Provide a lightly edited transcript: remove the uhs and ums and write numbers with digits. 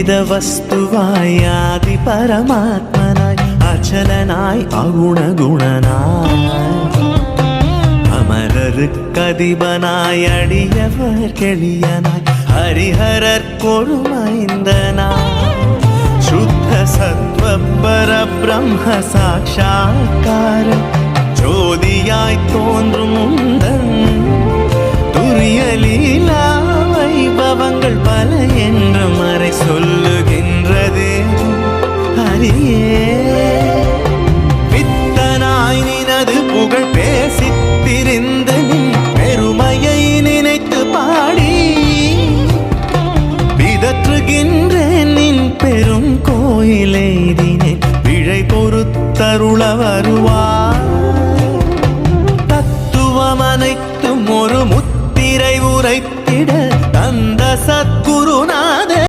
വിവിധ വസ്തുവായി ആദി പരമാത്മനായി അചലനായി അഗുണഗുണനായി അമരർക്കധിപനായി അടിയവർക്കെളിയനായി ഹരിഹരർക്കൊരു മൈന്ദനായി ശുദ്ധ സത്വ പരബ്രഹ്മ സാക്ഷാത്കാരം ജ്യോതിയായി തോன்றும் உந்தன் துரிய லீலா வைபவங்கள் பல என்று மறை சொல்லுகின்றதே ஹரியே பித்தனாய் நினது புகழ் பேசித் திரிந்து நின் பெருமையை நினைத்து பாடி பிதற்றுகின்றேன் நின் பெரும் கோயிலை தினேன் விழை பொறுத்தருள வருவாய்